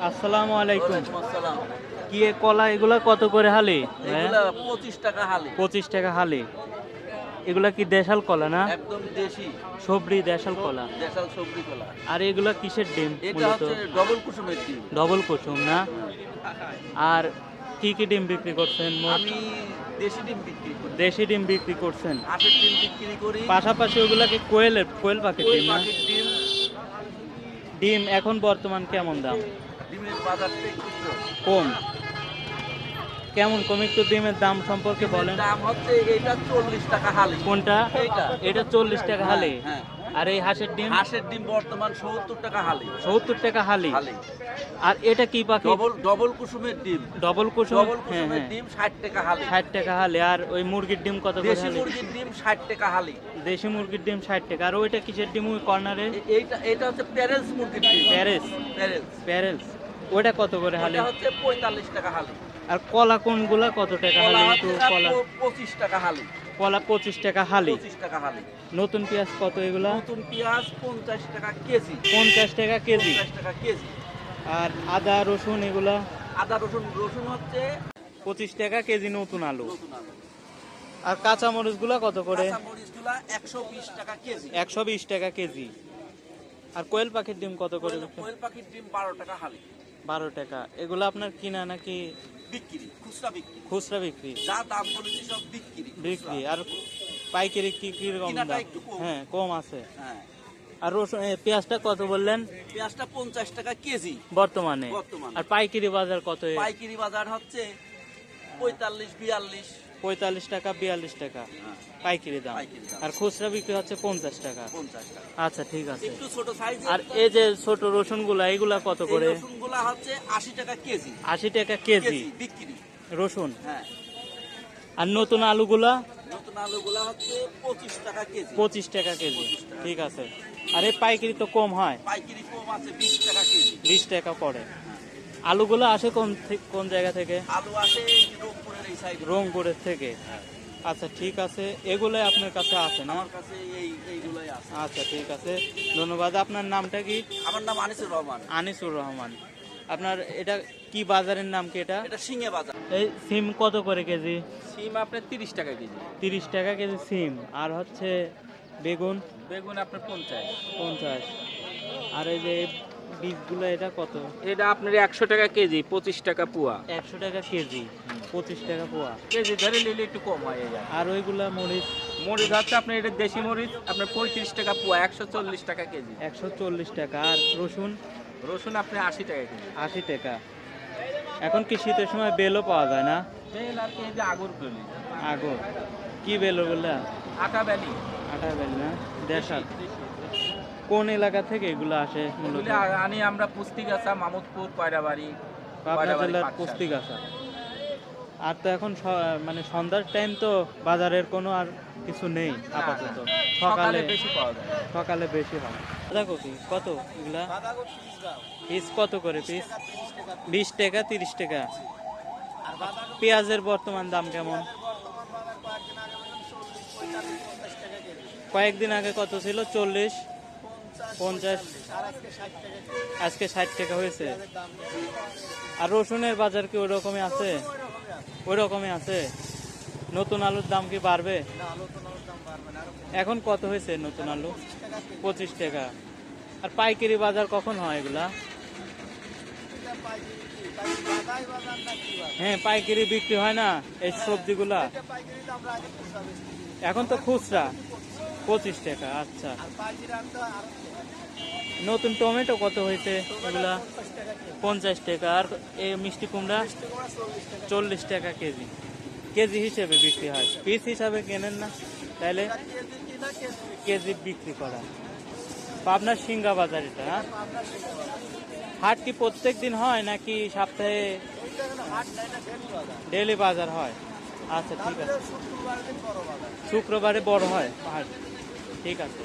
আসসালামু আলাইকুম। ওয়ালাইকুম আসসালাম। কি এ কলা এগুলা কত করে হালি? এগুলা 25 টাকা হালি। 25 টাকা হালি। এগুলা কি দেশাল কলা না? একদম দেশি সবরি দেশাল কলা। দেশাল সবজি কলা। আর এগুলা কিসের ডিম এটা মূলত? হচ্ছে ডবল কুসুমের ডিম। ডবল কুসুম না? আর কি কি ডিম বিক্রি করছেন মোট? আমি দেশি ডিম বিক্রি করি। দেশি ডিম বিক্রি করছেন। হাঁসের ডিম বিক্রি করি। পাশাপাশি ওগুলা কি কোয়েল পাখির ওই ডিম না? পাখির ডিম। ডিম এখন বর্তমান কেমন দাম? ডিমের বাজারটা একটু কম। কম। কেমন কম একটু ডিমের দাম সম্পর্কে বলেন। দাম হচ্ছে এটা 40 টাকা হালি। কোনটা? এইটা। এটা 40 টাকা হালি। হ্যাঁ। আর এই হাঁসের ডিম? হাঁসের ডিম বর্তমান 70 টাকা হালি। 70 টাকা হালি। হালি। আর এটা কি পাখি? ডবল কুসুমের ডিম। ডবল কুসুম। ডবল হ্যাঁ কুসুমের হ্যাঁ। ডিম 60 টাকা হালি। 60 টাকা হালি। আর ওই মুরগির ডিম কত করে দেশি হালি? মুরগির ডিম 60 টাকা হালি। দেশি মুরগির ডিম 60 টাকা। আর ওইটা কিসের ডিম ওই কর্নারে? এটা হচ্ছে প্যারেলস মুরগির ডিম। প্যারেস। প্যারেলস। প্যারেস। ওইটা কত করে হালি? এটা হচ্ছে 45 টাকা হালি। আর কলা কোনগুলা কত টাকা হালি? একটু কলা 25 টাকা হালি। কলা 25 টাকা হালি। 25 টাকা হালি। নতুন পেঁয়াজ কত এগুলা? নতুন পেঁয়াজ 50 টাকা কেজি। 50 টাকা কেজি। 50 টাকা কেজি। আর আদা রসুন এগুলা? আদা রসুন হচ্ছে 25 টাকা কেজি নতুন আলু। নতুন আলু। আর কাঁচা মরিচগুলা কত করে? কাঁচা মরিচগুলা 120 টাকা কেজি। 120 টাকা কেজি। আর কোয়েল পাখির ডিম কত করে? কোয়েল পাখির ডিম 12 টাকা হালি। 12 টাকা। এগুলো আপনার কিনা নাকি বিক্রি, খুচরা বিক্রি। খুচরা বিক্রি? যা দাম বলেছি সব বিক্রি। বিক্রি। আর পাইকারি কি রকম কিনাটা দাম? একটু কম। হ্যাঁ কম আছে। হ্যাঁ। আর রসুন পেঁয়াজটা কত বললেন পেঁয়াজটা 50 টাকা কেজি বর্তমানে? বর্তমানে। আর পাইকারি বাজার কত? পাইকারি বাজার হচ্ছে 45 42। 45 টাকা 42 টাকা পাইকারি দাম। পাইকারি দাম। আর খুচরা বিক্রি হচ্ছে 50 টাকা। 50 টাকা। আচ্ছা ঠিক আছে। একটু ছোট সাইজ। আর এই যে ছোট রসুনগুলা এগুলা কত করে? রসুনগুলা হচ্ছে 80 টাকা কেজি। 80 টাকা কেজি বিক্রি। রসুন। হ্যাঁ। আর নতুন আলুগুলা? নতুন আলুগুলা হচ্ছে 25 টাকা কেজি। 25 টাকা কেজি। ঠিক আছে। আর এই পাইকারি তো কম হয়? পাইকারি কম আছে 20 টাকা কেজি। 20 টাকা পড়ে। আলুগুলো আসে কোন জায়গা থেকে? আলু আসে রংপুরের এই সাইড। রংপুরের থেকে। আচ্ছা ঠিক আছে। এগুলোই আপনার কাছে আছে না? আমার কাছে এইগুলাই আছে। আচ্ছা ঠিক আছে, ধন্যবাদ। আপনার নামটা কি? আমার নাম আনিসুর রহমান। আনিসুর রহমান। আপনার এটা কি বাজারের নাম কি এটা? এটা সিংহে বাজার। এই সিম কত করে কেজি? সিম আপনার 30 টাকা কেজি। 30 টাকা কেজি সিম। আর হচ্ছে বেগুন? বেগুন আপনার 50। 50। আর এই যে বীজগুলো এটা কত? এটা আপনার 100 টাকা কেজি, 25 টাকা পোয়া। 100 টাকা কেজি, 25 টাকা পোয়া। কেজি ধরে নিলে একটু কম হয় এই আর ওইগুলা মরিচ? মরিচ হচ্ছে আপনার এটা দেশি মরিচ আপনার 35 টাকা পোয়া, 140 টাকা কেজি। 140 টাকা। আর রসুন? রসুন আপনি 80 টাকা কেজি। 80 টাকা। এখন কি শীতের সময় বেলও পাওয়া যায় না? বেল আর কি এই যে আগর বেলি। আগর কি বেল ওগুলা? আটা বেলি। আটা বেল না? দেশাল। কোন এলাকা থেকে এগুলো আসে মূলত? এগুলি আনি আমরা পুস্তিগাছা, মামুদপুর, কয়রাবাড়ি। পাবনা জেলার পুস্তিগাছা। আর তো এখন মানে সন্ধ্যার টাইম তো বাজারের কোনো আর কিছু নেই আপাতত। সকালে বেশি পাওয়া যায়। সকালে বেশি হয়। বাঁধাকপি কত এগুলা? পিস কত করে পিস? 20 টাকা 30 টাকা। পেঁয়াজের বর্তমান দাম কেমন? কয়েকদিন আগে কত ছিল? 40 50। আজকে 60 টাকা হয়েছে। আর রসুনের বাজার কি ওই রকমই আছে? ওই রকমই আছে। নতুন আলুর দাম কি বাড়বে? এখন কত হয়েছে নতুন আলু? 25 টাকা। আর পাইকারি বাজার কখন হয় এগুলা? হ্যাঁ পাইকারি বিক্রি হয় না এই সবজিগুলা? এখন তো খুচরা 25 টাকা। আচ্ছা। নতুন টমেটো কত হয়েছে এগুলা? 50 টাকা। আর এই মিষ্টি কুমড়া 40 টাকা কেজি। কেজি হিসেবে বিক্রি হয়, পিস হিসাবে কেনেন না? তাইলে কেজি বিক্রি করা। পাবনার সিংহা বাজার এটা? হ্যাঁ। হাট কি প্রত্যেক দিন হয় নাকি সপ্তাহে? ডেইলি বাজার হয়। আচ্ছা ঠিক আছে। শুক্রবারে বড় হয় হাট। ঠিক আছে।